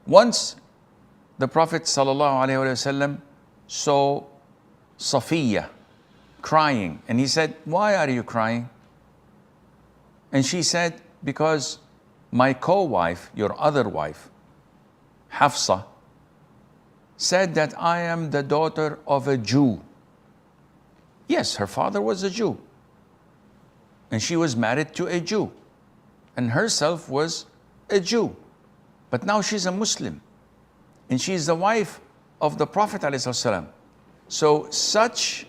Once the Prophet ﷺ saw Safiya crying, and he said, "Why are you crying?" And she said, "Because my co-wife, your other wife, Hafsa, said that I am the daughter of a Jew." Yes, her father was a Jew, and she was married to a Jew, and herself was a Jew. But now she's a Muslim, and she's the wife of the Prophet ﷺ. So such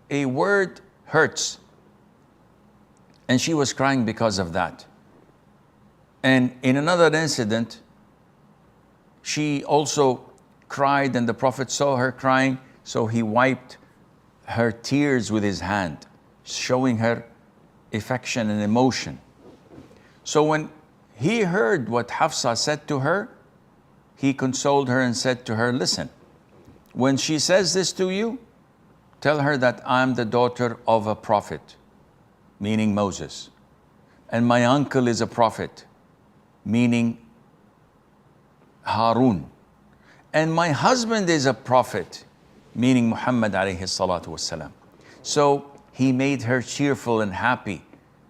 a word hurts. And she was crying because of that. And in another incident, she also cried, and the Prophet saw her crying, so he wiped her tears with his hand, showing her affection and emotion. So when he heard what Hafsa said to her, he consoled her and said to her, "Listen, when she says this to you, tell her that I'm the daughter of a prophet," meaning Moses, "and my uncle is a prophet," meaning Harun, "and my husband is a prophet," meaning Muhammad alayhi salatu wasalam. So he made her cheerful and happy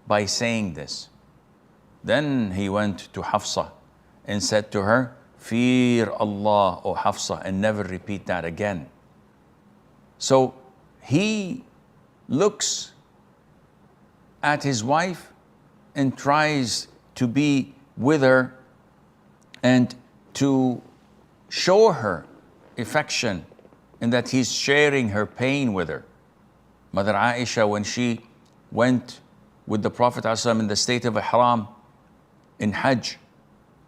by saying this. Then he went to Hafsa and said to her, "Fear Allah, O Hafsa, and never repeat that again." So he looks at his wife and tries to be with her and to show her affection and that he's sharing her pain with her. Mother Aisha, when she went with the Prophet ﷺ in the state of Ihram in Hajj,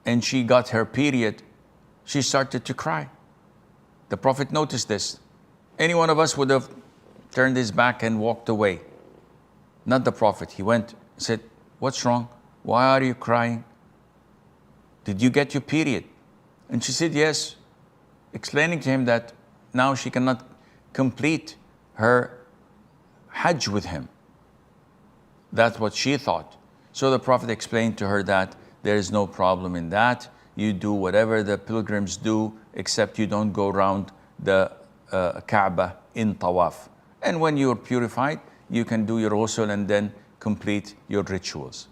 and she got her period, she started to cry. The Prophet noticed this. Any one of us would have turned his back and walked away. Not the Prophet. He went, said, "What's wrong? Why are you crying? Did you get your period?" And she said, "Yes," explaining to him that now she cannot complete her Hajj with him. That's what she thought. So the Prophet explained to her that there is no problem in that. You do whatever the pilgrims do, except you don't go around the Kaaba in tawaf. And when you are purified, you can do your ghusl and then complete your rituals.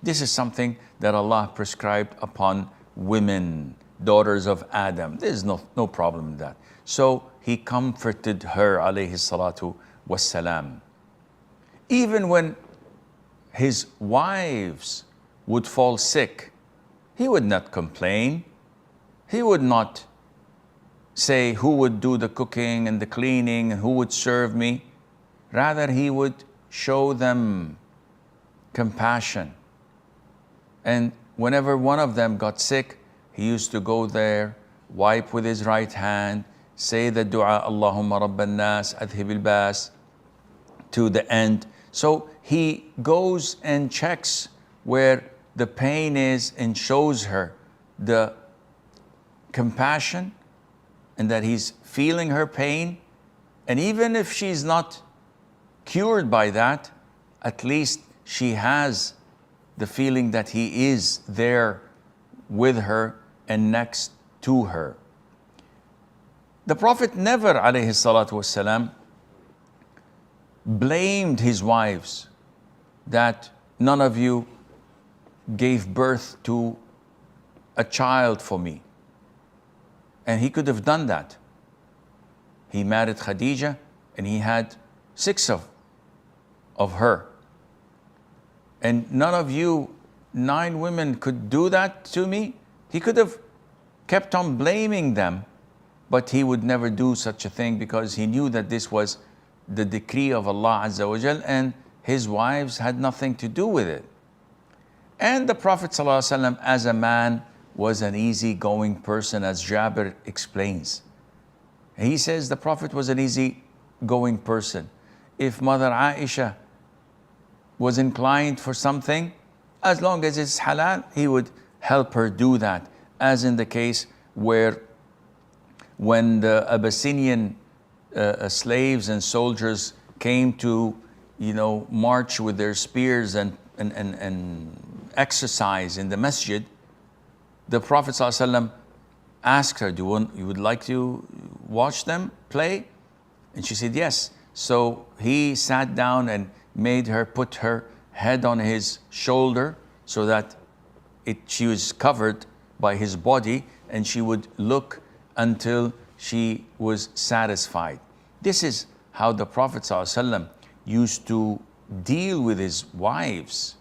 This is something that Allah prescribed upon women, daughters of Adam. There is no problem in that. So he comforted her, alayhi salatu wassalam. Even when his wives would fall sick, he would not complain. He would not say who would do the cooking and the cleaning and who would serve me. Rather, he would show them compassion. And whenever one of them got sick, he used to go there, wipe with his right hand, say the dua, Allahumma rabban nas, adhib al-bas, to the end. So he goes and checks where the pain is and shows her the compassion and that he's feeling her pain. And even if she's not cured by that, at least she has the feeling that he is there with her and next to her. The Prophet never, alayhi salatu wasalam, blamed his wives that none of you gave birth to a child for me. And he could have done that. He married Khadija and he had 6 of her. And none of you 9 women could do that to me. He could have kept on blaming them, but he would never do such a thing because he knew that this was the decree of Allah Azza wa Jal and his wives had nothing to do with it. And the Prophet ﷺ as a man was an easygoing person, as Jabir explains. He says the Prophet was an easygoing person. If Mother Aisha was inclined for something, as long as it's halal, he would help her do that. As in the case where when the Abyssinian slaves and soldiers came to, march with their spears and exercise in the masjid, the Prophet ﷺ asked her, you would like to watch them play? And she said, yes. So he sat down and made her put her head on his shoulder so that she was covered by his body, and she would look until she was satisfied. This is how the Prophet ﷺ used to deal with his wives.